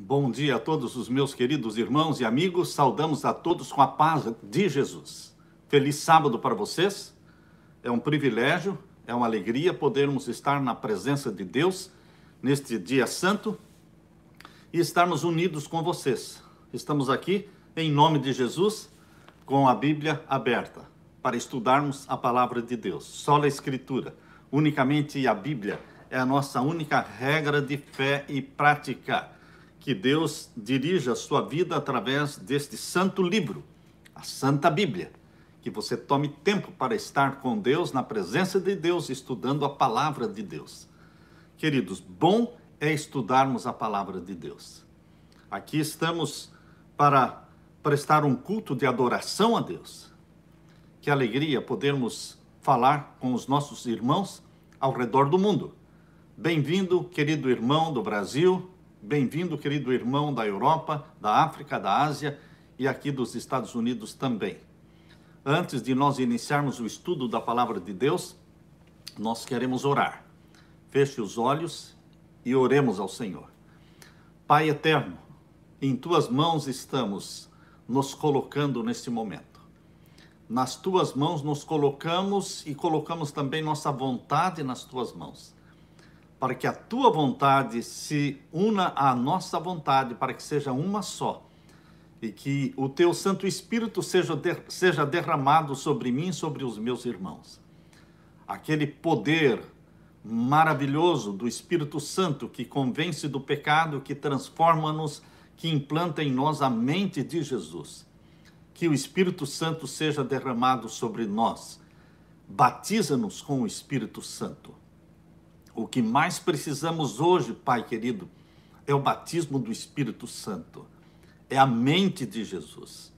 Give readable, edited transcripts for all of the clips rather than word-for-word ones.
Bom dia a todos os meus queridos irmãos e amigos. Saudamos a todos com a paz de Jesus. Feliz sábado para vocês. É um privilégio, é uma alegria podermos estar na presença de Deus neste dia santo e estarmos unidos com vocês. Estamos aqui em nome de Jesus com a Bíblia aberta para estudarmos a palavra de Deus. Só a Escritura, unicamente a Bíblia é a nossa única regra de fé e prática. Que Deus dirija a sua vida através deste santo livro, a Santa Bíblia. Que você tome tempo para estar com Deus, na presença de Deus, estudando a palavra de Deus. Queridos, bom é estudarmos a palavra de Deus. Aqui estamos para prestar um culto de adoração a Deus. Que alegria podermos falar com os nossos irmãos ao redor do mundo. Bem-vindo, querido irmão do Brasil. Bem-vindo, querido irmão da Europa, da África, da Ásia e aqui dos Estados Unidos também. Antes de nós iniciarmos o estudo da palavra de Deus, nós queremos orar. Feche os olhos e oremos ao Senhor. Pai eterno, em tuas mãos estamos nos colocando neste momento. Nas tuas mãos nos colocamos e colocamos também nossa vontade nas tuas mãos. Para que a tua vontade se una à nossa vontade, para que seja uma só. E que o teu Santo Espírito seja derramado sobre mim e sobre os meus irmãos. Aquele poder maravilhoso do Espírito Santo que convence do pecado, que transforma-nos, que implanta em nós a mente de Jesus. Que o Espírito Santo seja derramado sobre nós. Batiza-nos com o Espírito Santo. O que mais precisamos hoje, Pai querido, é o batismo do Espírito Santo. É a mente de Jesus.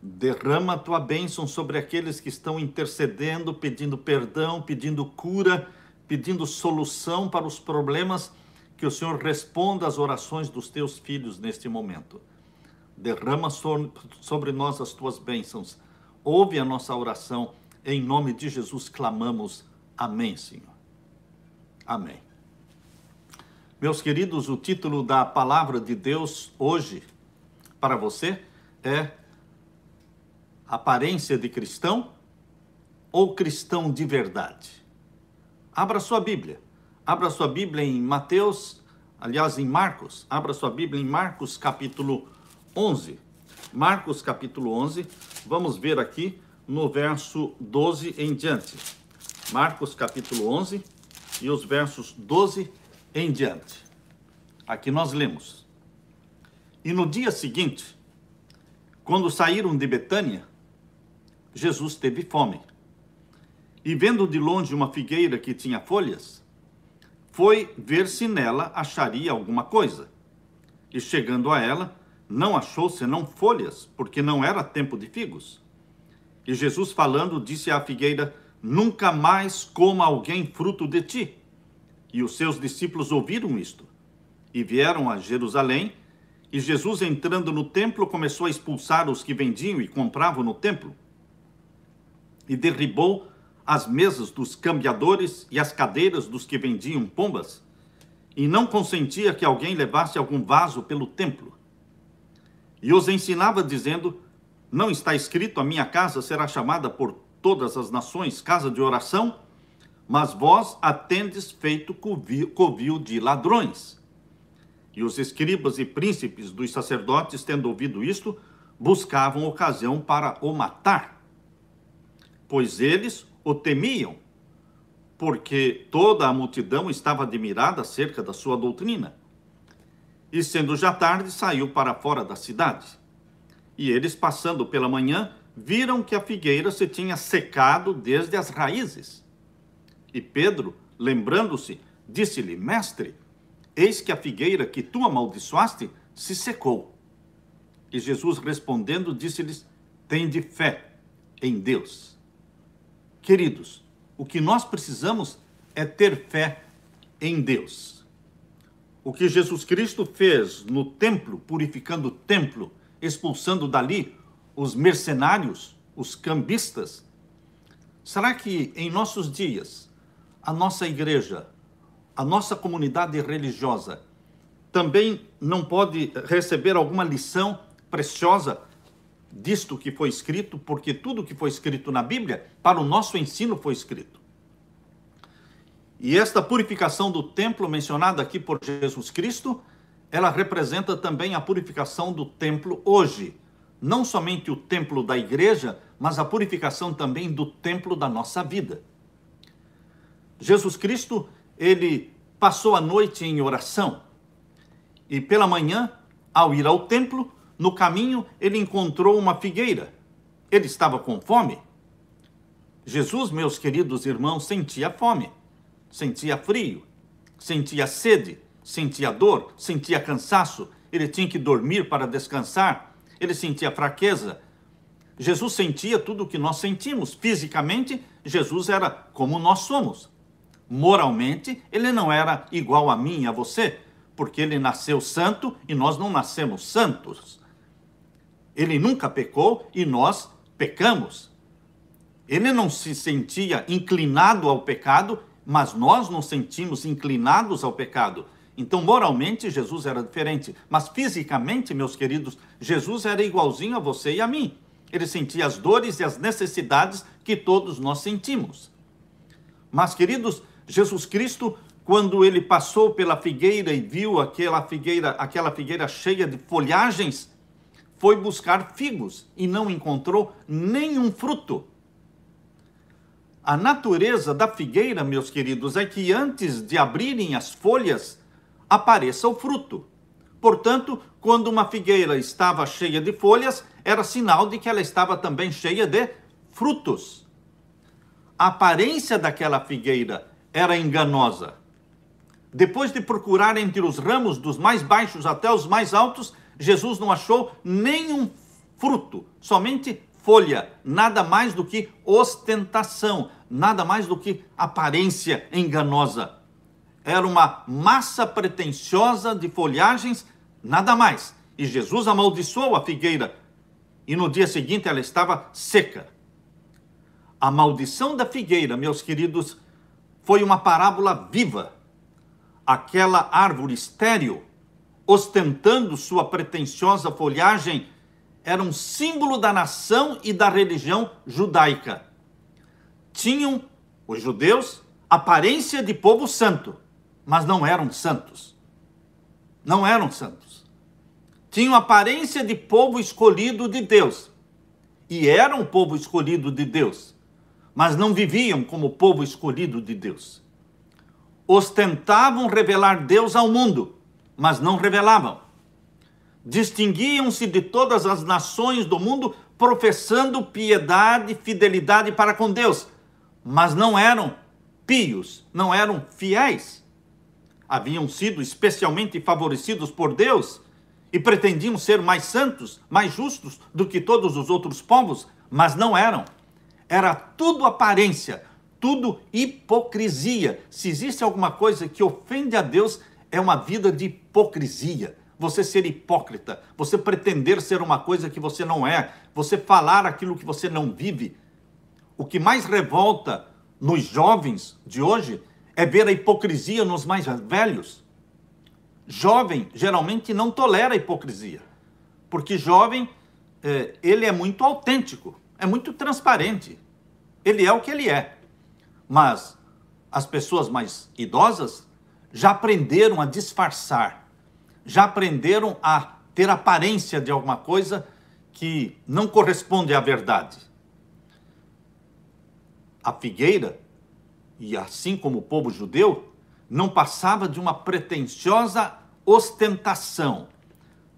Derrama a tua bênção sobre aqueles que estão intercedendo, pedindo perdão, pedindo cura, pedindo solução para os problemas, que o Senhor responda às orações dos teus filhos neste momento. Derrama sobre nós as tuas bênçãos. Ouve a nossa oração. Em nome de Jesus clamamos. Amém, Senhor. Amém. Meus queridos, o título da palavra de Deus hoje para você é Aparência de Cristão ou Cristão de Verdade? Abra sua Bíblia. Abra sua Bíblia em Mateus, aliás em Marcos. Abra sua Bíblia em Marcos capítulo 11. Marcos capítulo 11. Vamos ver aqui no verso 12 em diante. Marcos capítulo 11. E os versos 12 em diante. Aqui nós lemos. E no dia seguinte, quando saíram de Betânia, Jesus teve fome. E vendo de longe uma figueira que tinha folhas, foi ver se nela acharia alguma coisa. E chegando a ela, não achou senão folhas, porque não era tempo de figos. E Jesus falando, disse à figueira: nunca mais coma alguém fruto de ti. E os seus discípulos ouviram isto. E vieram a Jerusalém, e Jesus, entrando no templo, começou a expulsar os que vendiam e compravam no templo. E derribou as mesas dos cambiadores e as cadeiras dos que vendiam pombas. E não consentia que alguém levasse algum vaso pelo templo. E os ensinava, dizendo: não está escrito, a minha casa será chamada por todas as nações casa de oração, mas vós a tendes feito covil de ladrões. E os escribas e príncipes dos sacerdotes, tendo ouvido isto, buscavam ocasião para o matar, pois eles o temiam, porque toda a multidão estava admirada acerca da sua doutrina. E sendo já tarde, saiu para fora da cidade. E eles, passando pela manhã, viram que a figueira se tinha secado desde as raízes. E Pedro, lembrando-se, disse-lhe: mestre, eis que a figueira que tu amaldiçoaste se secou. E Jesus respondendo, disse-lhes: tende fé em Deus. Queridos, o que nós precisamos é ter fé em Deus. O que Jesus Cristo fez no templo, purificando o templo, expulsando dali os mercenários, os cambistas. Será que em nossos dias, a nossa igreja, a nossa comunidade religiosa também não pode receber alguma lição preciosa disto que foi escrito, porque tudo que foi escrito na Bíblia, para o nosso ensino foi escrito. E esta purificação do templo mencionada aqui por Jesus Cristo, ela representa também a purificação do templo hoje. Não somente o templo da igreja, mas a purificação também do templo da nossa vida. Jesus Cristo, ele passou a noite em oração. E pela manhã, ao ir ao templo, no caminho, ele encontrou uma figueira. Ele estava com fome. Jesus, meus queridos irmãos, sentia fome, sentia frio, sentia sede, sentia dor, sentia cansaço. Ele tinha que dormir para descansar. Ele sentia fraqueza. Jesus sentia tudo o que nós sentimos. Fisicamente, Jesus era como nós somos. Moralmente, ele não era igual a mim e a você, porque ele nasceu santo e nós não nascemos santos. Ele nunca pecou e nós pecamos. Ele não se sentia inclinado ao pecado, mas nós nos sentimos inclinados ao pecado. Então, moralmente, Jesus era diferente. Mas fisicamente, meus queridos, Jesus era igualzinho a você e a mim. Ele sentia as dores e as necessidades que todos nós sentimos. Mas, queridos, Jesus Cristo, quando ele passou pela figueira e viu aquela figueira cheia de folhagens, foi buscar figos e não encontrou nenhum fruto. A natureza da figueira, meus queridos, é que antes de abrirem as folhas, apareça o fruto. Portanto, quando uma figueira estava cheia de folhas, era sinal de que ela estava também cheia de frutos. A aparência daquela figueira era enganosa. Depois de procurar entre os ramos dos mais baixos até os mais altos, Jesus não achou nenhum fruto, somente folha, nada mais do que ostentação, nada mais do que aparência enganosa. Era uma massa pretensiosa de folhagens, nada mais. E Jesus amaldiçoou a figueira, e no dia seguinte ela estava seca. A maldição da figueira, meus queridos, foi uma parábola viva. Aquela árvore estéril, ostentando sua pretensiosa folhagem, era um símbolo da nação e da religião judaica. Tinham os judeus aparência de povo santo, mas não eram santos. Não eram santos. Tinham aparência de povo escolhido de Deus. E eram o povo escolhido de Deus, mas não viviam como povo escolhido de Deus. Ostentavam revelar Deus ao mundo, mas não revelavam. Distinguiam-se de todas as nações do mundo, professando piedade e fidelidade para com Deus, mas não eram pios, não eram fiéis. Haviam sido especialmente favorecidos por Deus e pretendiam ser mais santos, mais justos do que todos os outros povos, mas não eram. Era tudo aparência, tudo hipocrisia. Se existe alguma coisa que ofende a Deus, é uma vida de hipocrisia. Você ser hipócrita, você pretender ser uma coisa que você não é, você falar aquilo que você não vive. O que mais revolta nos jovens de hoje é ver a hipocrisia nos mais velhos. Jovem geralmente não tolera a hipocrisia, porque jovem, ele é muito autêntico, é muito transparente, ele é o que ele é. Mas as pessoas mais idosas já aprenderam a disfarçar, já aprenderam a ter aparência de alguma coisa que não corresponde à verdade. A figueira, e assim como o povo judeu, não passava de uma pretensiosa ostentação.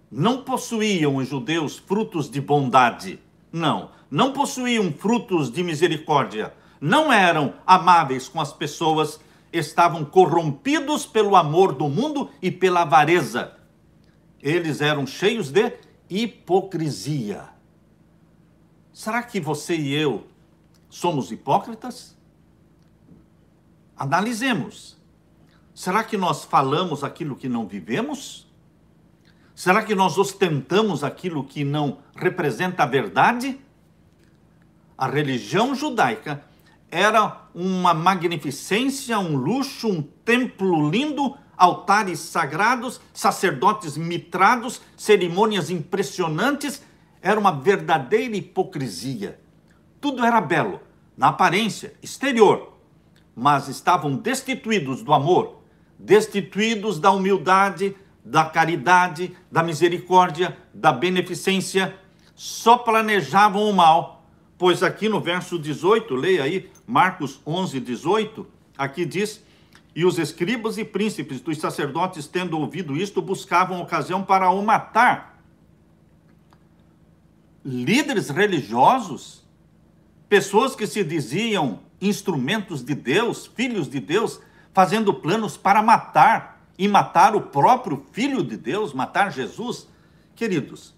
Não possuíam os judeus frutos de bondade. Não possuíam frutos de misericórdia. Não eram amáveis com as pessoas, estavam corrompidos pelo amor do mundo e pela avareza. Eles eram cheios de hipocrisia. Será que você e eu somos hipócritas? Analisemos. Será que nós falamos aquilo que não vivemos? Será que nós ostentamos aquilo que não representa a verdade? A religião judaica era uma magnificência, um luxo, um templo lindo altares sagrados, sacerdotes mitrados, cerimônias impressionantes. Era uma verdadeira hipocrisia. Tudo era belo, na aparência, exterior, mas estavam destituídos do amor, destituídos da humildade, da caridade, da misericórdia, da beneficência. Só planejavam o mal, pois aqui no verso 18, leia aí, Marcos 11, 18, aqui diz: e os escribas e príncipes dos sacerdotes, tendo ouvido isto, buscavam ocasião para o matar. Líderes religiosos, pessoas que se diziam instrumentos de Deus, filhos de Deus, fazendo planos para matar, e matar o próprio Filho de Deus, matar Jesus. Queridos,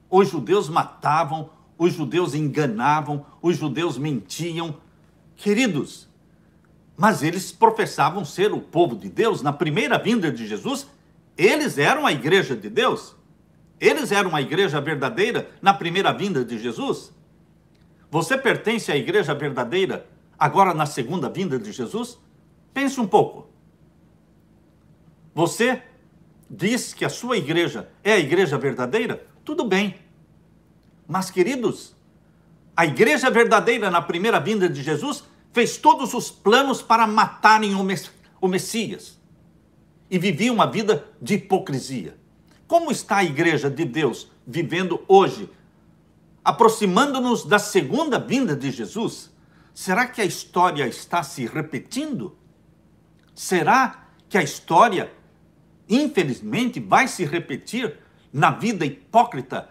os judeus matavam, os judeus enganavam, os judeus mentiam. Queridos, mas eles professavam ser o povo de Deus. Na primeira vinda de Jesus, eles eram a igreja de Deus. Eles eram a igreja verdadeira na primeira vinda de Jesus. Você pertence à igreja verdadeira agora na segunda vinda de Jesus? Pense um pouco. Você diz que a sua igreja é a igreja verdadeira? Tudo bem. Mas, queridos, a igreja verdadeira na primeira vinda de Jesus fez todos os planos para matarem o Messias e vivia uma vida de hipocrisia. Como está a igreja de Deus vivendo hoje, aproximando-nos da segunda vinda de Jesus? Será que a história está se repetindo? Será que a história, infelizmente, vai se repetir na vida hipócrita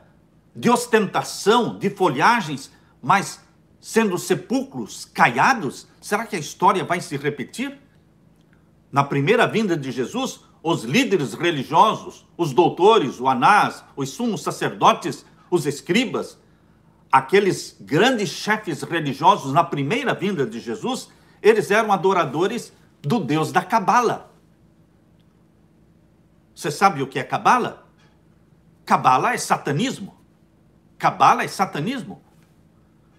de ostentação, de folhagens, mas sendo sepulcros caiados? Será que a história vai se repetir? Na primeira vinda de Jesus, os líderes religiosos, os doutores, o Anás, os sumos sacerdotes, os escribas, aqueles grandes chefes religiosos na primeira vinda de Jesus, eles eram adoradores do Deus da Cabala. Você sabe o que é Cabala? Cabala é satanismo. Cabala é satanismo.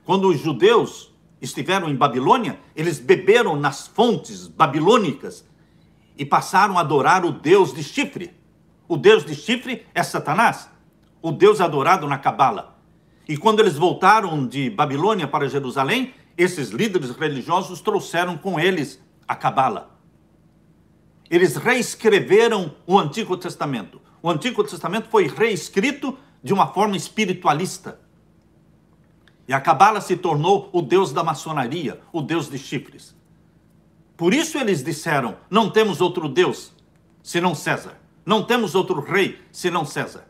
Quando os judeus estiveram em Babilônia, eles beberam nas fontes babilônicas e passaram a adorar o Deus de chifre. O Deus de chifre é Satanás, o Deus adorado na Cabala. E quando eles voltaram de Babilônia para Jerusalém, esses líderes religiosos trouxeram com eles a Cabala. Eles reescreveram o Antigo Testamento. O Antigo Testamento foi reescrito de uma forma espiritualista. E a Cabala se tornou o Deus da maçonaria, o Deus de chifres. Por isso eles disseram: não temos outro Deus senão César. Não temos outro rei senão César.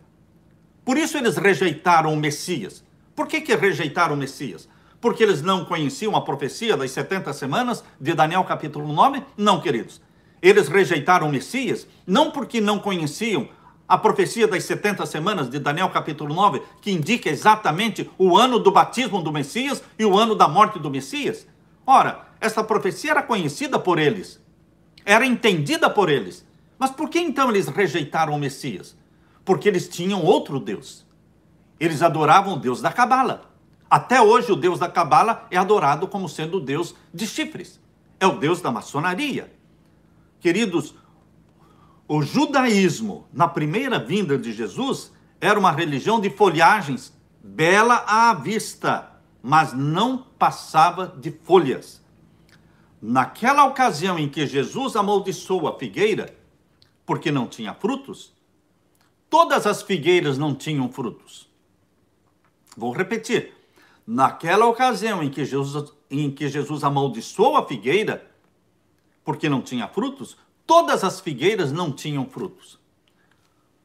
Por isso eles rejeitaram o Messias. Por que rejeitaram o Messias? Porque eles não conheciam a profecia das 70 semanas de Daniel capítulo 9? Não, queridos. Eles rejeitaram o Messias não porque não conheciam a profecia das 70 semanas de Daniel capítulo 9, que indica exatamente o ano do batismo do Messias e o ano da morte do Messias. Ora, essa profecia era conhecida por eles, era entendida por eles. Mas por que então eles rejeitaram o Messias? Porque eles tinham outro Deus. Eles adoravam o Deus da Cabala. Até hoje o Deus da Cabala é adorado como sendo o Deus de chifres. É o Deus da maçonaria. Queridos, o judaísmo, na primeira vinda de Jesus, era uma religião de folhagens, bela à vista, mas não passava de folhas. Naquela ocasião em que Jesus amaldiçoou a figueira, porque não tinha frutos, todas as figueiras não tinham frutos. Vou repetir. Naquela ocasião em que Jesus amaldiçoou a figueira, porque não tinha frutos, todas as figueiras não tinham frutos.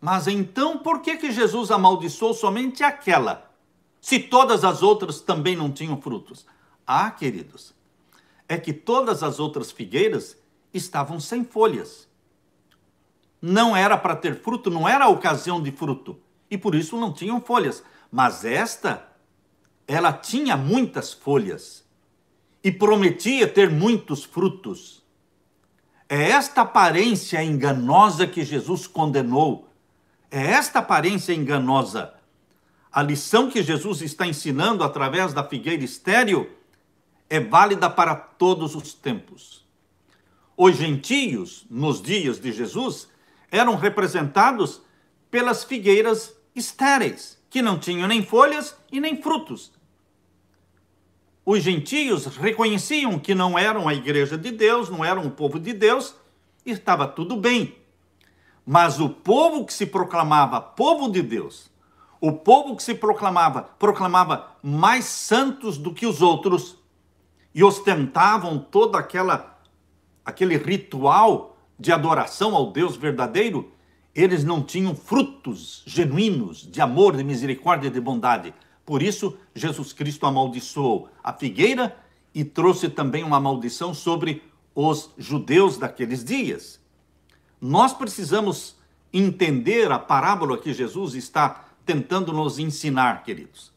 Mas então, por que Jesus amaldiçoou somente aquela, se todas as outras também não tinham frutos? Ah, queridos, é que todas as outras figueiras estavam sem folhas. Não era para ter fruto, não era a ocasião de fruto, e por isso não tinham folhas. Mas esta, ela tinha muitas folhas e prometia ter muitos frutos. É esta aparência enganosa que Jesus condenou. É esta aparência enganosa. A lição que Jesus está ensinando através da figueira estéril é válida para todos os tempos. Os gentios, nos dias de Jesus, eram representados pelas figueiras estéreis, que não tinham nem folhas e nem frutos. Os gentios reconheciam que não eram a igreja de Deus, não eram o povo de Deus, e estava tudo bem. Mas o povo que se proclamava povo de Deus, o povo que se proclamava mais santos do que os outros, e ostentavam todo aquele ritual de adoração ao Deus verdadeiro, eles não tinham frutos genuínos de amor, de misericórdia e de bondade. Por isso, Jesus Cristo amaldiçoou a figueira e trouxe também uma maldição sobre os judeus daqueles dias. Nós precisamos entender a parábola que Jesus está tentando nos ensinar, queridos.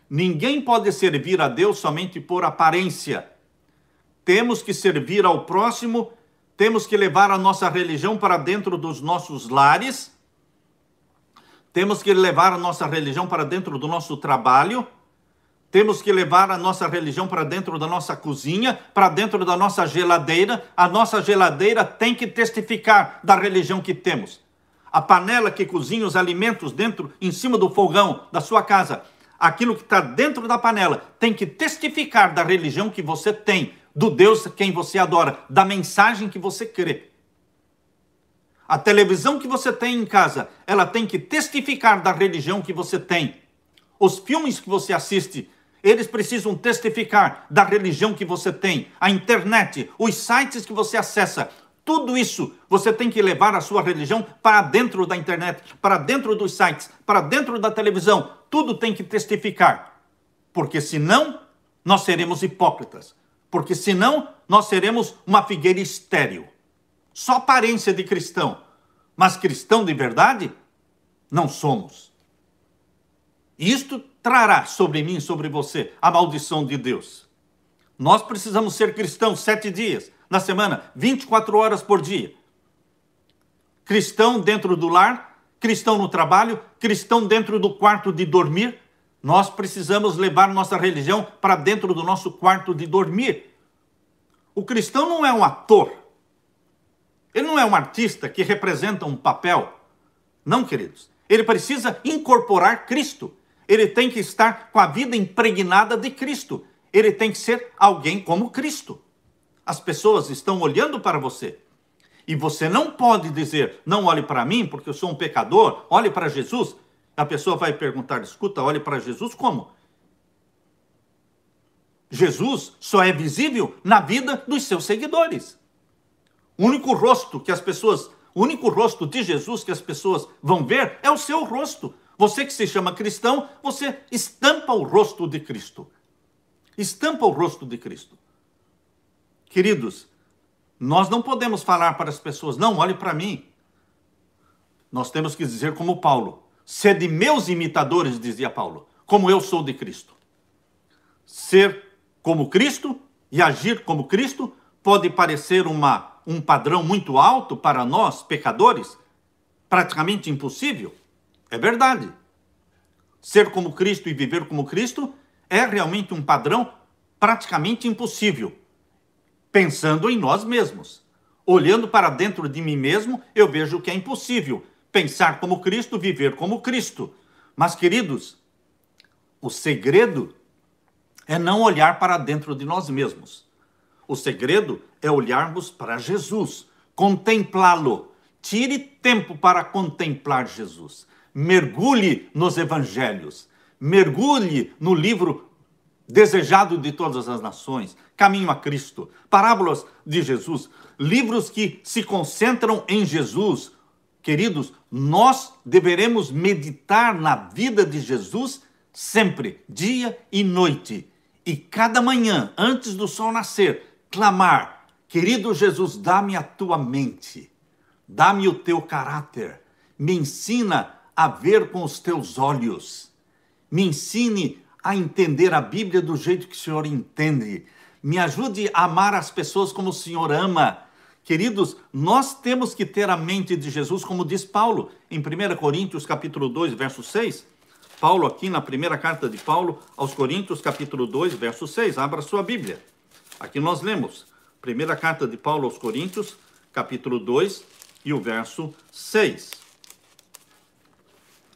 Ninguém pode servir a Deus somente por aparência. Temos que servir ao próximo, temos que levar a nossa religião para dentro dos nossos lares, temos que levar a nossa religião para dentro do nosso trabalho, temos que levar a nossa religião para dentro da nossa cozinha, para dentro da nossa geladeira. A nossa geladeira tem que testificar da religião que temos. A panela que cozinha os alimentos em cima do fogão da sua casa, aquilo que está dentro da panela, tem que testificar da religião que você tem, do Deus quem você adora, da mensagem que você crê. A televisão que você tem em casa, ela tem que testificar da religião que você tem. Os filmes que você assiste, eles precisam testificar da religião que você tem. A internet, os sites que você acessa, tudo isso você tem que levar a sua religião para dentro da internet, para dentro dos sites, para dentro da televisão. Tudo tem que testificar. Porque senão, nós seremos hipócritas. Porque senão, nós seremos uma figueira estéril. Só aparência de cristão. Mas cristão de verdade, não somos. Isto trará sobre mim e sobre você a maldição de Deus. Nós precisamos ser cristãos 7 dias na semana, 24 horas por dia. Cristão dentro do lar, cristão no trabalho, cristão dentro do quarto de dormir. Nós precisamos levar nossa religião para dentro do nosso quarto de dormir. O cristão não é um ator. Ele não é um artista que representa um papel. Não, queridos. Ele precisa incorporar Cristo. Ele tem que estar com a vida impregnada de Cristo. Ele tem que ser alguém como Cristo. As pessoas estão olhando para você. E você não pode dizer, não olhe para mim porque eu sou um pecador, olhe para Jesus. A pessoa vai perguntar, escuta, olhe para Jesus como? Jesus só é visível na vida dos seus seguidores. O único rosto de Jesus que as pessoas vão ver é o seu rosto. Você que se chama cristão, você estampa o rosto de Cristo. Estampa o rosto de Cristo. Queridos, nós não podemos falar para as pessoas, não, olhe para mim. Nós temos que dizer como Paulo, sede meus imitadores, dizia Paulo, como eu sou de Cristo. Ser como Cristo e agir como Cristo pode parecer um padrão muito alto para nós, pecadores, praticamente impossível. É verdade. Ser como Cristo e viver como Cristo é realmente um padrão praticamente impossível. Pensando em nós mesmos. Olhando para dentro de mim mesmo, eu vejo que é impossível pensar como Cristo, viver como Cristo. Mas, queridos, o segredo é não olhar para dentro de nós mesmos. O segredo é olharmos para Jesus, contemplá-lo. Tire tempo para contemplar Jesus. Mergulhe nos evangelhos. Mergulhe no livro desejado de todas as nações, Caminho a Cristo, Parábolas de Jesus, livros que se concentram em Jesus. Queridos, nós deveremos meditar na vida de Jesus sempre, dia e noite. E cada manhã, antes do sol nascer, clamar, querido Jesus, dá-me a tua mente, dá-me o teu caráter, me ensina a ver com os teus olhos, me ensine a entender a Bíblia do jeito que o Senhor entende, me ajude a amar as pessoas como o Senhor ama. Queridos, nós temos que ter a mente de Jesus, como diz Paulo, em 1 Coríntios capítulo 2, verso 6, Paulo aqui na primeira carta de Paulo aos Coríntios capítulo 2, verso 6, abra sua Bíblia. Aqui nós lemos, Primeira carta de Paulo aos Coríntios, capítulo 2 e o verso 6.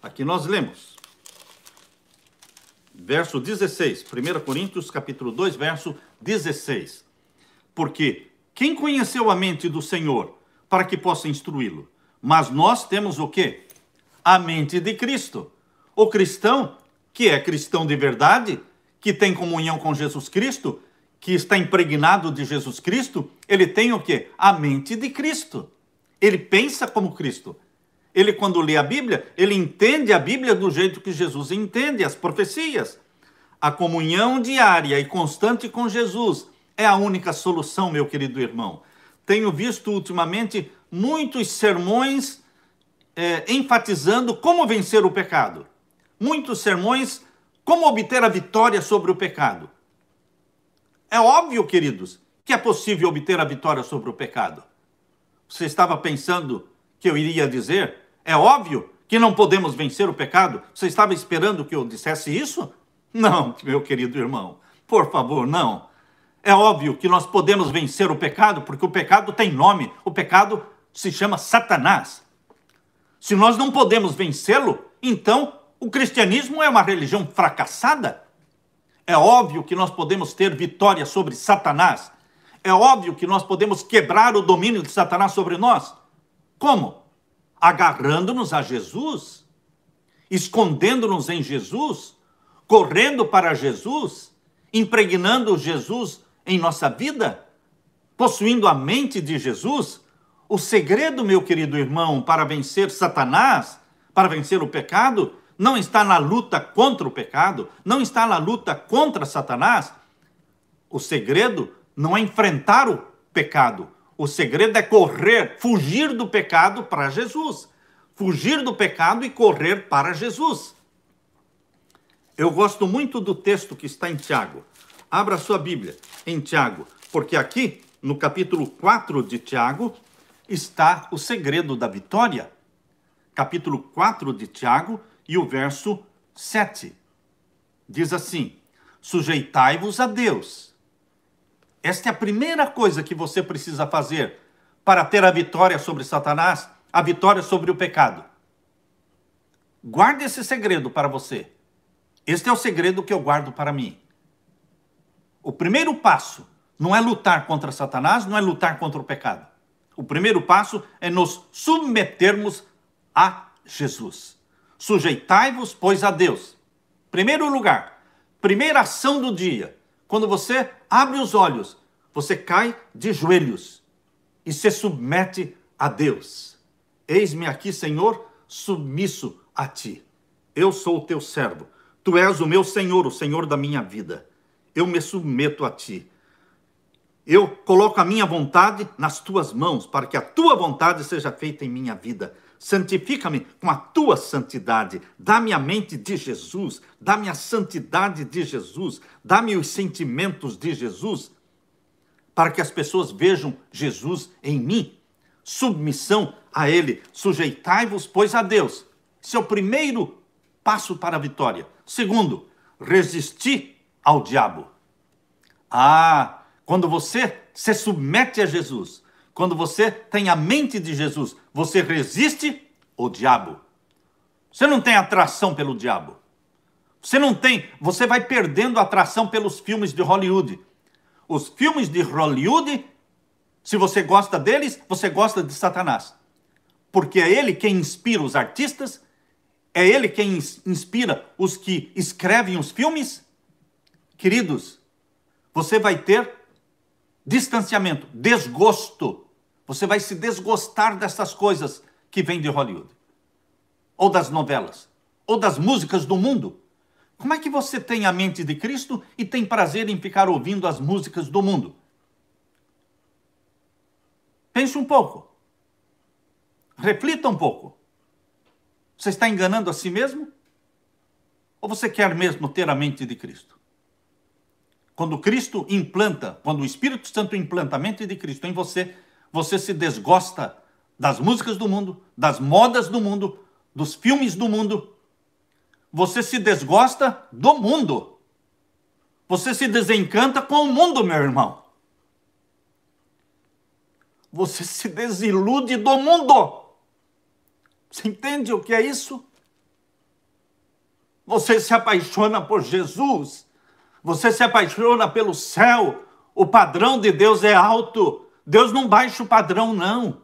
Aqui nós lemos. Verso 16. 1 Coríntios, capítulo 2, verso 16. Porque quem conheceu a mente do Senhor para que possa instruí-lo? Mas nós temos o quê? A mente de Cristo. O cristão, que é cristão de verdade, que tem comunhão com Jesus Cristo, que está impregnado de Jesus Cristo, ele tem o quê? A mente de Cristo. Ele pensa como Cristo. Ele, quando lê a Bíblia, ele entende a Bíblia do jeito que Jesus entende as profecias. A comunhão diária e constante com Jesus é a única solução, meu querido irmão. Tenho visto ultimamente muitos sermões enfatizando como vencer o pecado. Muitos sermões, como obter a vitória sobre o pecado. É óbvio, queridos, que é possível obter a vitória sobre o pecado. Você estava pensando que eu iria dizer? É óbvio que não podemos vencer o pecado? Você estava esperando que eu dissesse isso? Não, meu querido irmão. Por favor, não. É óbvio que nós podemos vencer o pecado, porque o pecado tem nome. O pecado se chama Satanás. Se nós não podemos vencê-lo, então o cristianismo é uma religião fracassada. É óbvio que nós podemos ter vitória sobre Satanás. É óbvio que nós podemos quebrar o domínio de Satanás sobre nós. Como? Agarrando-nos a Jesus, escondendo-nos em Jesus, correndo para Jesus, impregnando Jesus em nossa vida, possuindo a mente de Jesus. O segredo, meu querido irmão, para vencer Satanás, para vencer o pecado, não está na luta contra o pecado, não está na luta contra Satanás. O segredo não é enfrentar o pecado. O segredo é correr, fugir do pecado para Jesus. Fugir do pecado e correr para Jesus. Eu gosto muito do texto que está em Tiago. Abra sua Bíblia em Tiago, porque aqui, no capítulo 4 de Tiago, está o segredo da vitória. Capítulo 4 de Tiago e o verso 7. Diz assim: sujeitai-vos a Deus. Esta é a primeira coisa que você precisa fazer para ter a vitória sobre Satanás, a vitória sobre o pecado. Guarde esse segredo para você. Este é o segredo que eu guardo para mim. O primeiro passo não é lutar contra Satanás, não é lutar contra o pecado. O primeiro passo é nos submetermos a Jesus. Sujeitai-vos, pois, a Deus. Primeiro lugar, primeira ação do dia. Quando você abre os olhos, você cai de joelhos e se submete a Deus. Eis-me aqui, Senhor, submisso a ti. Eu sou o teu servo. Tu és o meu Senhor, o Senhor da minha vida. Eu me submeto a ti. Eu coloco a minha vontade nas tuas mãos, para que a tua vontade seja feita em minha vida. Santifica-me com a tua santidade. Dá-me a mente de Jesus. Dá-me a santidade de Jesus. Dá-me os sentimentos de Jesus, para que as pessoas vejam Jesus em mim. Submissão a Ele. Sujeitai-vos, pois, a Deus. Esse é o primeiro passo para a vitória. Segundo, resistir ao diabo. Quando você se submete a Jesus, quando você tem a mente de Jesus, você resiste ao diabo. Você não tem atração pelo diabo. Você vai perdendo a atração pelos filmes de Hollywood. Os filmes de Hollywood, se você gosta deles, você gosta de Satanás. Porque é ele quem inspira os artistas, é ele quem inspira os que escrevem os filmes. Queridos, você vai ter distanciamento, desgosto. Você vai se desgostar dessas coisas que vêm de Hollywood. Ou das novelas, ou das músicas do mundo. Como é que você tem a mente de Cristo e tem prazer em ficar ouvindo as músicas do mundo? Pense um pouco. Reflita um pouco. Você está enganando a si mesmo? Ou você quer mesmo ter a mente de Cristo? Quando Cristo implanta, quando o Espírito Santo implanta a mente de Cristo em você, você se desgosta das músicas do mundo, das modas do mundo, dos filmes do mundo. Você se desgosta do mundo. Você se desencanta com o mundo, meu irmão. você se desilude do mundo. Você entende o que é isso? Você se apaixona por Jesus, você se apaixona pelo céu. O padrão de Deus é alto. Deus não baixa o padrão, não.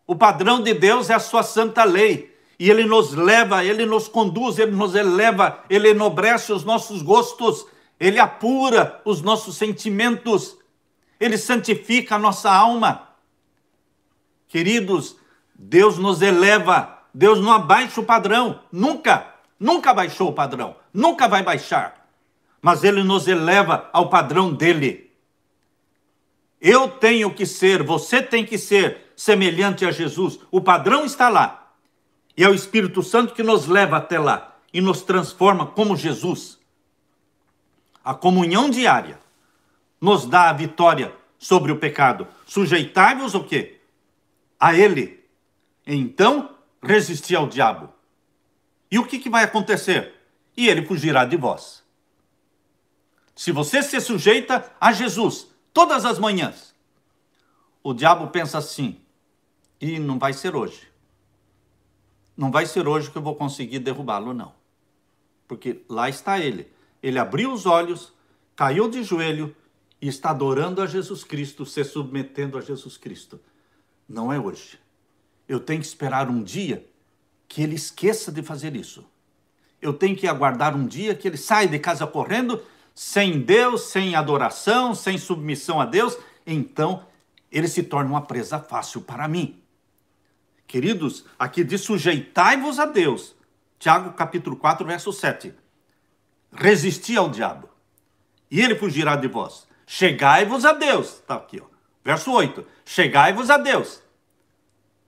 O padrão de Deus é a sua santa lei. E Ele nos leva, Ele nos conduz, Ele nos eleva, Ele enobrece os nossos gostos, Ele apura os nossos sentimentos, Ele santifica a nossa alma. Queridos, Deus nos eleva, Deus não abaixa o padrão, nunca baixou o padrão, nunca vai baixar. Mas Ele nos eleva ao padrão dEle. Eu tenho que ser, você tem que ser semelhante a Jesus. O padrão está lá. E é o Espírito Santo que nos leva até lá e nos transforma como Jesus. A comunhão diária nos dá a vitória sobre o pecado. Sujeitai-vos o quê? A Ele. Então, resistir ao diabo. E o que vai acontecer? E ele fugirá de vós. Se você se sujeita a Jesus todas as manhãs, o diabo pensa assim, e não vai ser hoje. Não vai ser hoje que eu vou conseguir derrubá-lo, não. Porque lá está ele. Ele abriu os olhos, caiu de joelho e está adorando a Jesus Cristo, se submetendo a Jesus Cristo. Não é hoje. Eu tenho que esperar um dia que ele esqueça de fazer isso. Eu tenho que aguardar um dia que ele saia de casa correndo, sem Deus, sem adoração, sem submissão a Deus. Então, ele se torna uma presa fácil para mim. Queridos, aqui diz sujeitai-vos a Deus. Tiago capítulo 4, verso 7. Resisti ao diabo, e ele fugirá de vós. Chegai-vos a Deus. Está aqui, ó. Verso 8. Chegai-vos a Deus.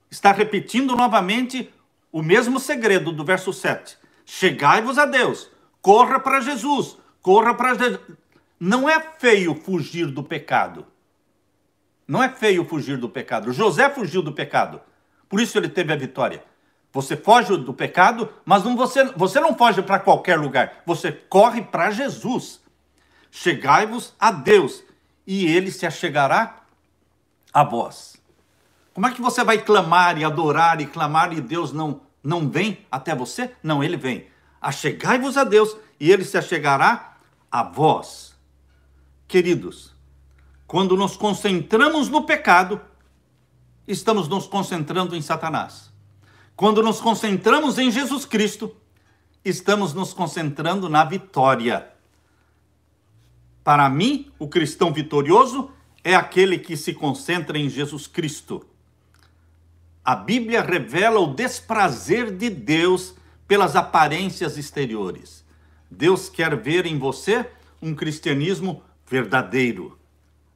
Está repetindo novamente o mesmo segredo do verso 7. Chegai-vos a Deus. Corra para Jesus. Corra para Jesus. Não é feio fugir do pecado. Não é feio fugir do pecado. José fugiu do pecado. Por isso ele teve a vitória. Você foge do pecado, mas você não foge para qualquer lugar. Você corre para Jesus. Chegai-vos a Deus, e ele se achegará a vós. Como é que você vai clamar e adorar e clamar e Deus não vem até você? Não, ele vem. Achegai-vos a Deus, e ele se achegará a vós. Queridos, quando nos concentramos no pecado, estamos nos concentrando em Satanás. Quando nos concentramos em Jesus Cristo, estamos nos concentrando na vitória. Para mim, o cristão vitorioso é aquele que se concentra em Jesus Cristo. A Bíblia revela o desprazer de Deus pelas aparências exteriores. Deus quer ver em você um cristianismo verdadeiro.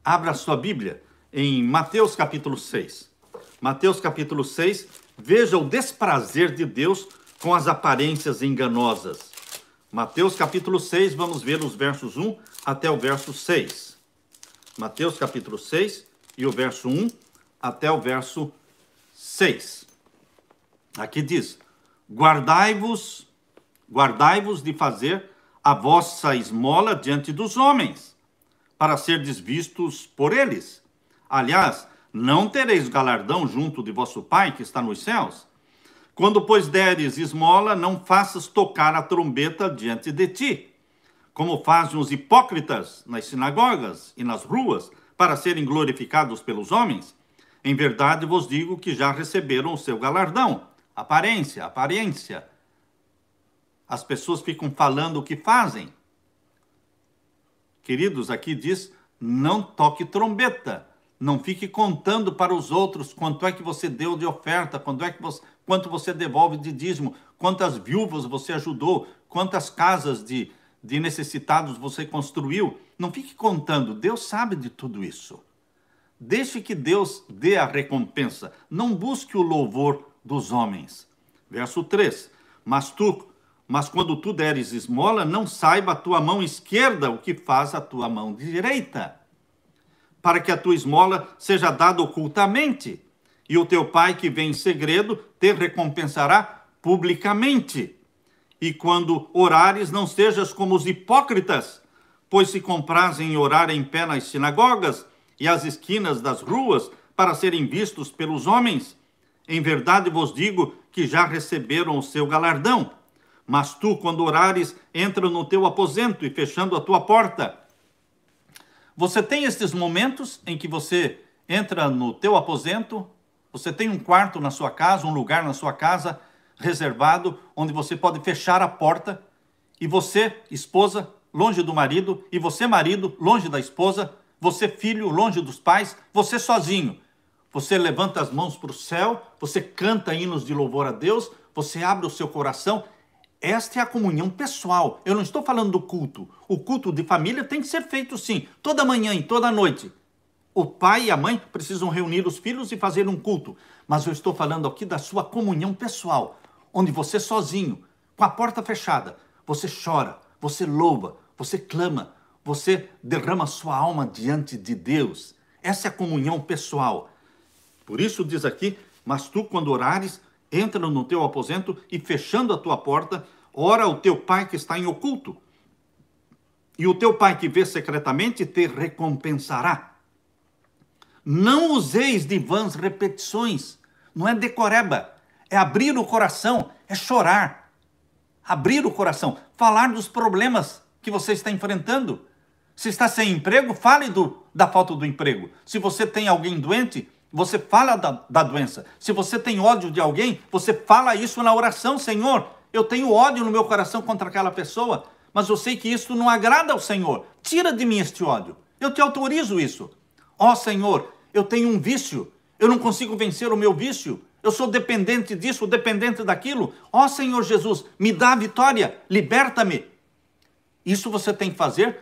Abra sua Bíblia em Mateus capítulo 6. Mateus capítulo 6, veja o desprazer de Deus com as aparências enganosas. Mateus capítulo 6, vamos ver os versos 1 até o verso 6. Mateus capítulo 6 e o verso 1 até o verso 6. Aqui diz: Guardai-vos de fazer a vossa esmola diante dos homens, para serdes vistos por eles. Aliás, não tereis galardão junto de vosso Pai que está nos céus. Quando, pois, deres esmola, não faças tocar a trombeta diante de ti, como fazem os hipócritas nas sinagogas e nas ruas, para serem glorificados pelos homens. Em verdade vos digo que já receberam o seu galardão. Aparência. As pessoas ficam falando o que fazem. Queridos, aqui diz, não toque trombeta. Não fique contando para os outros quanto é que você deu de oferta, quanto você devolve de dízimo, quantas viúvas você ajudou, quantas casas de necessitados você construiu. Não fique contando, Deus sabe de tudo isso. Deixe que Deus dê a recompensa. Não busque o louvor dos homens. Verso 3. Mas quando tu deres esmola, não saiba a tua mão esquerda o que faz a tua mão direita, para que a tua esmola seja dada ocultamente, e o teu Pai que vem em segredo te recompensará publicamente. E quando orares, não sejas como os hipócritas, pois se comprazem em orar em pé nas sinagogas e às esquinas das ruas, para serem vistos pelos homens? Em verdade vos digo que já receberam o seu galardão. Mas tu, quando orares, entra no teu aposento e fechando a tua porta. Você tem estes momentos em que você entra no teu aposento, você tem um quarto na sua casa, um lugar na sua casa reservado, onde você pode fechar a porta, e você, esposa, longe do marido, e você, marido, longe da esposa, você, filho, longe dos pais, você sozinho. Você levanta as mãos para o céu, você canta hinos de louvor a Deus, você abre o seu coração. Esta é a comunhão pessoal. Eu não estou falando do culto. O culto de família tem que ser feito sim, toda manhã e toda noite. O pai e a mãe precisam reunir os filhos e fazer um culto. Mas eu estou falando aqui da sua comunhão pessoal, onde você sozinho, com a porta fechada, você chora, você louva, você clama, você derrama sua alma diante de Deus. Essa é a comunhão pessoal. Por isso diz aqui, mas tu quando orares, entra no teu aposento e fechando a tua porta, ora ao teu pai que está em oculto. E o teu pai que vê secretamente te recompensará. Não useis de vãs repetições. Não é decoreba. É abrir o coração, é chorar. Abrir o coração, falar dos problemas que você está enfrentando. Se está sem emprego, fale da falta do emprego. Se você tem alguém doente, você fala da doença. Se você tem ódio de alguém, você fala isso na oração. Senhor, eu tenho ódio no meu coração contra aquela pessoa, mas eu sei que isso não agrada ao Senhor. Tira de mim este ódio. Eu te autorizo isso. Ó Senhor, eu tenho um vício. Eu não consigo vencer o meu vício. Eu sou dependente disso, dependente daquilo. Ó Senhor Jesus, me dá a vitória. Liberta-me. Isso você tem que fazer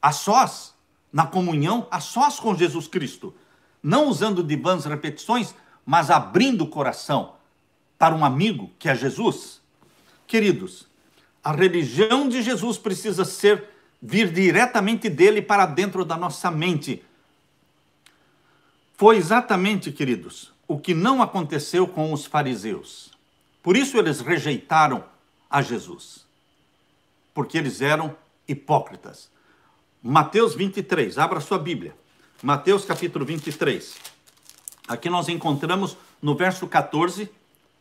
a sós, na comunhão, a sós com Jesus Cristo. Não usando de vãs repetições, mas abrindo o coração para um amigo que é Jesus. Queridos, a religião de Jesus precisa vir diretamente dele para dentro da nossa mente. Foi exatamente, queridos, o que não aconteceu com os fariseus. Por isso eles rejeitaram a Jesus. Porque eles eram hipócritas. Mateus 23, abra sua Bíblia. Mateus capítulo 23. Aqui nós encontramos no verso 14,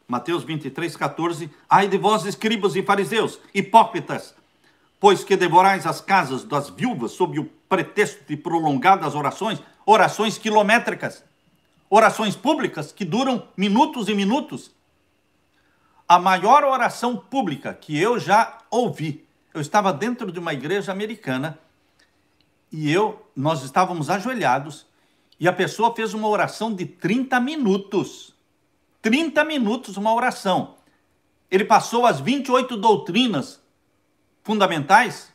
Mateus 23, 14. Ai de vós, escribas e fariseus, hipócritas, pois que devorais as casas das viúvas sob o pretexto de prolongadas orações quilométricas, orações públicas que duram minutos e minutos. A maior oração pública que eu já ouvi, eu estava dentro de uma igreja americana, e nós estávamos ajoelhados, e a pessoa fez uma oração de 30 minutos. 30 minutos uma oração. Ele passou as 28 doutrinas fundamentais,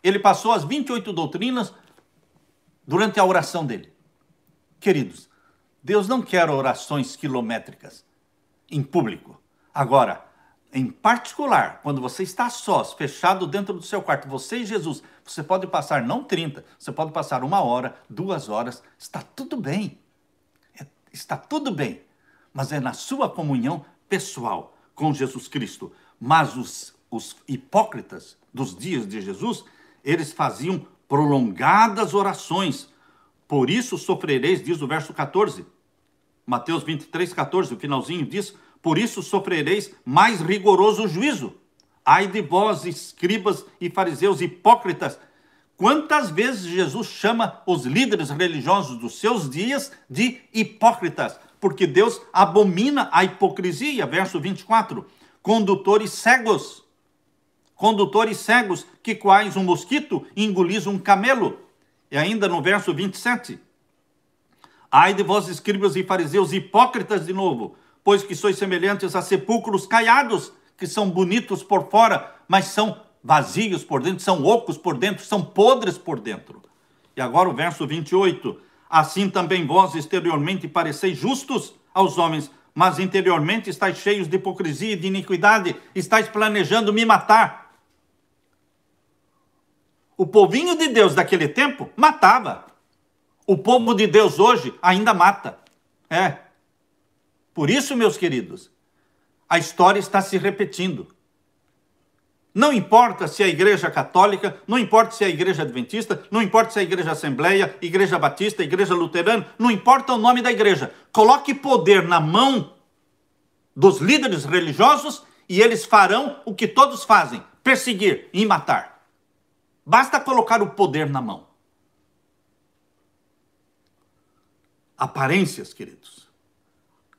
ele passou as 28 doutrinas durante a oração dele. Queridos, Deus não quer orações quilométricas em público. Agora, em particular, quando você está sós, fechado dentro do seu quarto, você e Jesus, você pode passar não 30, você pode passar 1 hora, 2 horas, está tudo bem. Está tudo bem, mas é na sua comunhão pessoal com Jesus Cristo. Mas os hipócritas dos dias de Jesus, eles faziam prolongadas orações. Por isso sofrereis, diz o verso 14. Mateus 23, 14, o finalzinho diz: por isso sofrereis mais rigoroso juízo. Ai de vós, escribas e fariseus hipócritas. Quantas vezes Jesus chama os líderes religiosos dos seus dias de hipócritas? Porque Deus abomina a hipocrisia. Verso 24. Condutores cegos que quais um mosquito engolis um camelo. E ainda no verso 27. Ai de vós, escribas e fariseus hipócritas, de novo, pois que sois semelhantes a sepulcros caiados, que são bonitos por fora, mas são vazios por dentro, são ocos por dentro, são podres por dentro. E agora o verso 28. Assim também vós exteriormente pareceis justos aos homens, mas interiormente estáis cheios de hipocrisia e de iniquidade, estáis planejando me matar. O povinho de Deus daquele tempo matava. O povo de Deus hoje ainda mata. Por isso, meus queridos, a história está se repetindo. Não importa se é a igreja católica, não importa se é a igreja adventista, não importa se é a igreja assembleia, igreja batista, igreja luterana, não importa o nome da igreja. Coloque poder na mão dos líderes religiosos e eles farão o que todos fazem, perseguir e matar. Basta colocar o poder na mão. Aparências, queridos.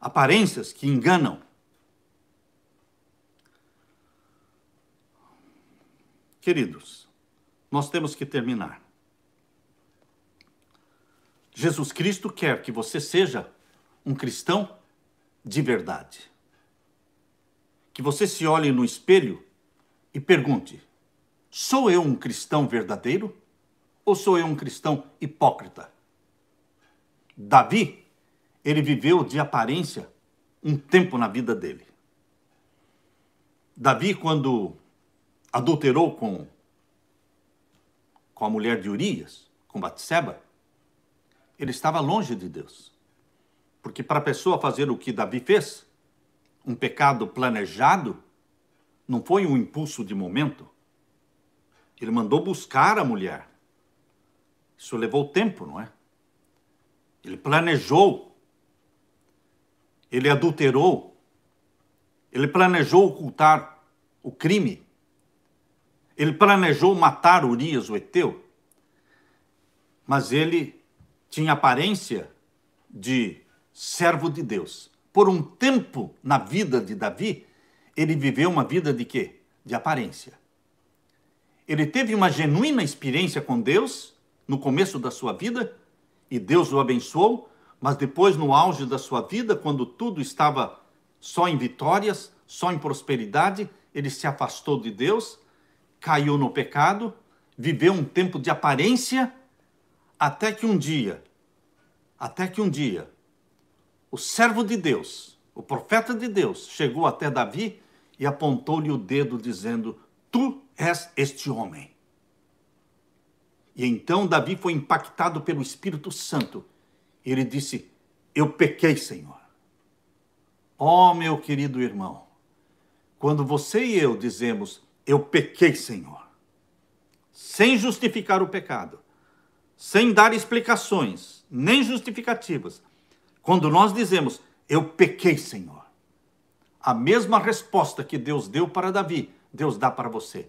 Aparências que enganam. Queridos, nós temos que terminar. Jesus Cristo quer que você seja um cristão de verdade. Que você se olhe no espelho e pergunte: sou eu um cristão verdadeiro ou sou eu um cristão hipócrita? Davi, ele viveu de aparência um tempo na vida dele. Davi, quando adulterou com a mulher de Urias, com Batseba, ele estava longe de Deus. Porque para a pessoa fazer o que Davi fez, um pecado planejado, não foi um impulso de momento. Ele mandou buscar a mulher. Isso levou tempo, não é? Ele planejou. Ele adulterou. Ele planejou ocultar o crime. Ele planejou matar Urias, o heteu. Mas ele tinha aparência de servo de Deus. Por um tempo na vida de Davi, ele viveu uma vida de quê? De aparência. Ele teve uma genuína experiência com Deus no começo da sua vida, e Deus o abençoou, mas depois, no auge da sua vida, quando tudo estava só em vitórias, só em prosperidade, ele se afastou de Deus, caiu no pecado, viveu um tempo de aparência, até que um dia, o servo de Deus, o profeta de Deus, chegou até Davi e apontou-lhe o dedo dizendo: tu és este homem. E então Davi foi impactado pelo Espírito Santo. Ele disse: eu pequei, Senhor. Ó, meu querido irmão, quando você e eu dizemos: eu pequei, Senhor, sem justificar o pecado, sem dar explicações, nem justificativas, quando nós dizemos: eu pequei, Senhor, a mesma resposta que Deus deu para Davi, Deus dá para você.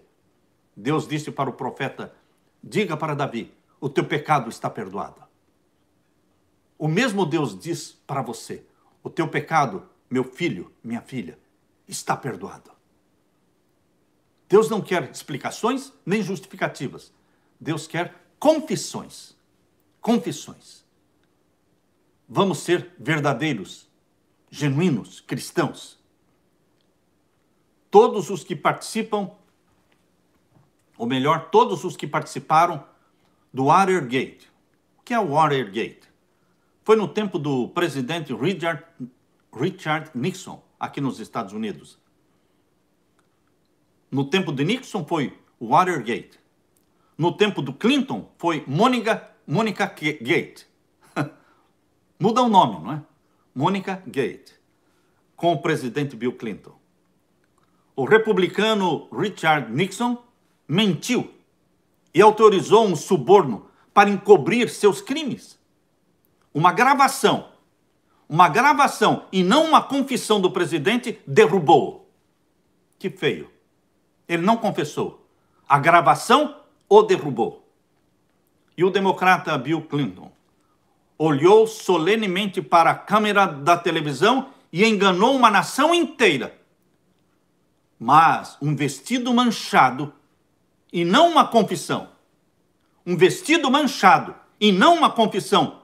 Deus disse para o profeta: diga para Davi, o teu pecado está perdoado. O mesmo Deus diz para você: o teu pecado, meu filho, minha filha, está perdoado. Deus não quer explicações nem justificativas. Deus quer confissões. Confissões. Vamos ser verdadeiros, genuínos, cristãos. Todos os que participam, ou melhor, todos os que participaram do Watergate. O que é o Watergate? Foi no tempo do presidente Richard Nixon, aqui nos Estados Unidos. No tempo de Nixon foi o Watergate. No tempo do Clinton foi Monica Gate. Muda o nome, não é? Monica Gate. Com o presidente Bill Clinton. O republicano Richard Nixon mentiu e autorizou um suborno para encobrir seus crimes. Uma gravação e não uma confissão do presidente derrubou-o. Que feio. Ele não confessou. A gravação o derrubou. E o democrata Bill Clinton olhou solenemente para a câmera da televisão e enganou uma nação inteira. Mas um vestido manchado e não uma confissão. Um vestido manchado e não uma confissão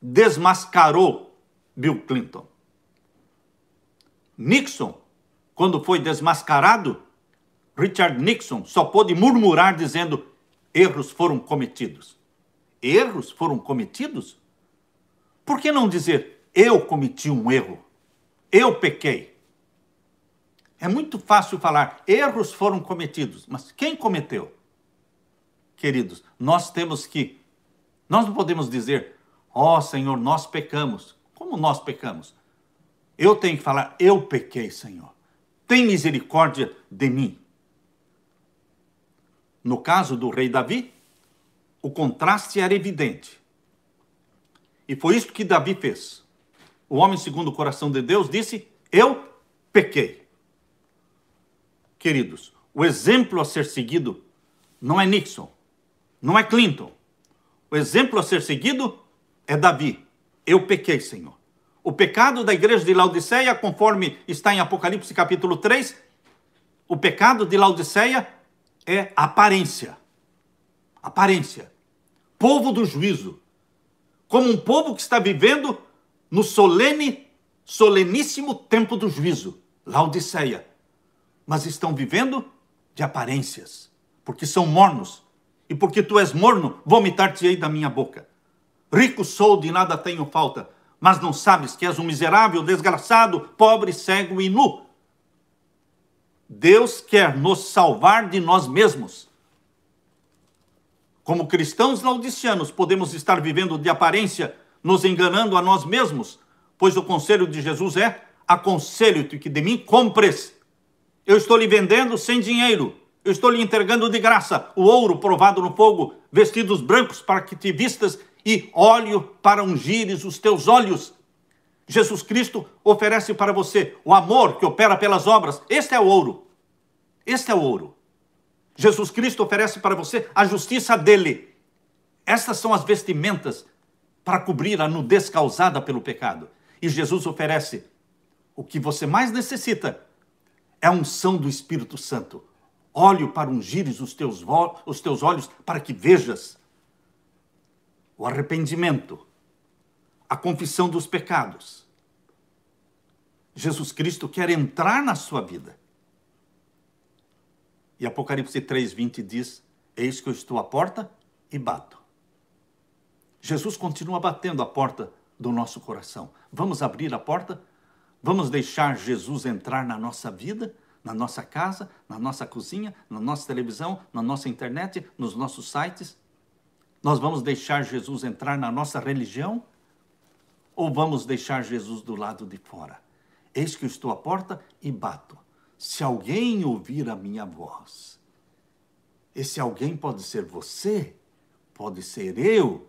desmascarou Bill Clinton. Nixon, quando foi desmascarado, Richard Nixon só pôde murmurar dizendo: erros foram cometidos. Erros foram cometidos? Por que não dizer: eu cometi um erro, eu pequei? É muito fácil falar: erros foram cometidos, mas quem cometeu? Queridos, nós não podemos dizer: ó Senhor, nós pecamos. Como nós pecamos? Eu tenho que falar: eu pequei, Senhor. Tem misericórdia de mim. No caso do rei Davi, o contraste era evidente. E foi isso que Davi fez. O homem segundo o coração de Deus disse, eu pequei. Queridos, o exemplo a ser seguido não é Nixon, não é Clinton. O exemplo a ser seguido é Davi. Eu pequei, Senhor. O pecado da igreja de Laodiceia, conforme está em Apocalipse capítulo 3, o pecado de Laodiceia é aparência. Aparência. Povo do juízo. Como um povo que está vivendo no soleníssimo tempo do juízo. Laodiceia. Mas estão vivendo de aparências. Porque são mornos. E porque tu és morno, vomitar-te-ei da minha boca. Rico sou, de nada tenho falta. Mas não sabes que és um miserável, desgraçado, pobre, cego e nu. Deus quer nos salvar de nós mesmos. Como cristãos laodiceanos, podemos estar vivendo de aparência, nos enganando a nós mesmos, pois o conselho de Jesus é, aconselho-te que de mim compres. Eu estou lhe vendendo sem dinheiro, eu estou lhe entregando de graça o ouro provado no fogo, vestidos brancos para que te vistas e óleo para ungires os teus olhos. Jesus Cristo oferece para você o amor que opera pelas obras. Este é o ouro. Este é o ouro. Jesus Cristo oferece para você a justiça dele. Estas são as vestimentas para cobrir a nudez causada pelo pecado. E Jesus oferece o que você mais necessita. É a unção do Espírito Santo. Óleo para ungires os teus olhos para que vejas. O arrependimento, a confissão dos pecados. Jesus Cristo quer entrar na sua vida. E Apocalipse 3:20 diz, eis que eu estou à porta e bato. Jesus continua batendo a porta do nosso coração. Vamos abrir a porta? Vamos deixar Jesus entrar na nossa vida, na nossa casa, na nossa cozinha, na nossa televisão, na nossa internet, nos nossos sites? Nós vamos deixar Jesus entrar na nossa religião? Ou vamos deixar Jesus do lado de fora? Eis que eu estou à porta e bato. Se alguém ouvir a minha voz, esse alguém pode ser você, pode ser eu.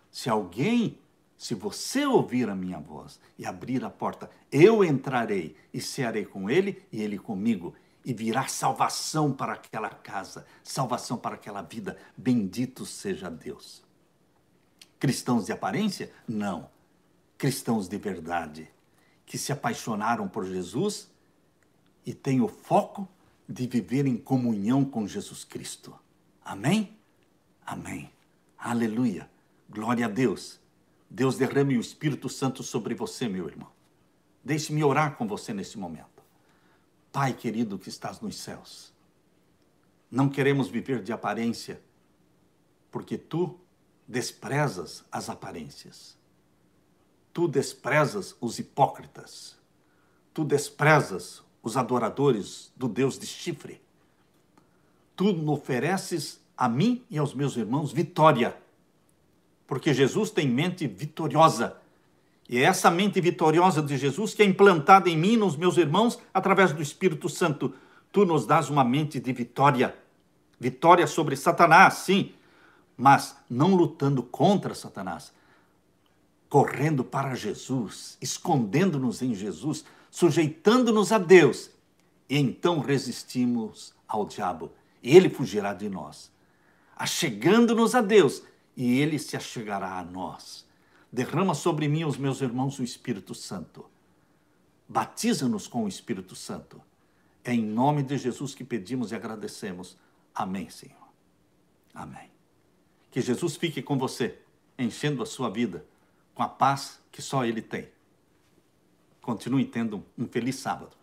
Se você ouvir a minha voz e abrir a porta, eu entrarei e cearei com ele e ele comigo. E virá salvação para aquela casa, salvação para aquela vida. Bendito seja Deus. Cristãos de aparência? Não. Cristãos de verdade, que se apaixonaram por Jesus e têm o foco de viver em comunhão com Jesus Cristo. Amém? Amém. Aleluia. Glória a Deus. Deus derrame o Espírito Santo sobre você, meu irmão. Deixe-me orar com você nesse momento. Pai querido que estás nos céus, não queremos viver de aparência, porque tu desprezas as aparências. Tu desprezas os hipócritas. Tu desprezas os adoradores do Deus de chifre. Tu me ofereces a mim e aos meus irmãos vitória, porque Jesus tem mente vitoriosa. E é essa mente vitoriosa de Jesus que é implantada em mim e nos meus irmãos através do Espírito Santo. Tu nos dás uma mente de vitória. Vitória sobre Satanás, sim, mas não lutando contra Satanás. Correndo para Jesus, escondendo-nos em Jesus, sujeitando-nos a Deus. E então resistimos ao diabo. E ele fugirá de nós. Achegando-nos a Deus, e ele se achegará a nós. Derrama sobre mim e os meus irmãos o Espírito Santo. Batiza-nos com o Espírito Santo. É em nome de Jesus que pedimos e agradecemos. Amém, Senhor. Amém. Que Jesus fique com você, enchendo a sua vida com a paz que só Ele tem. Continue tendo um feliz sábado.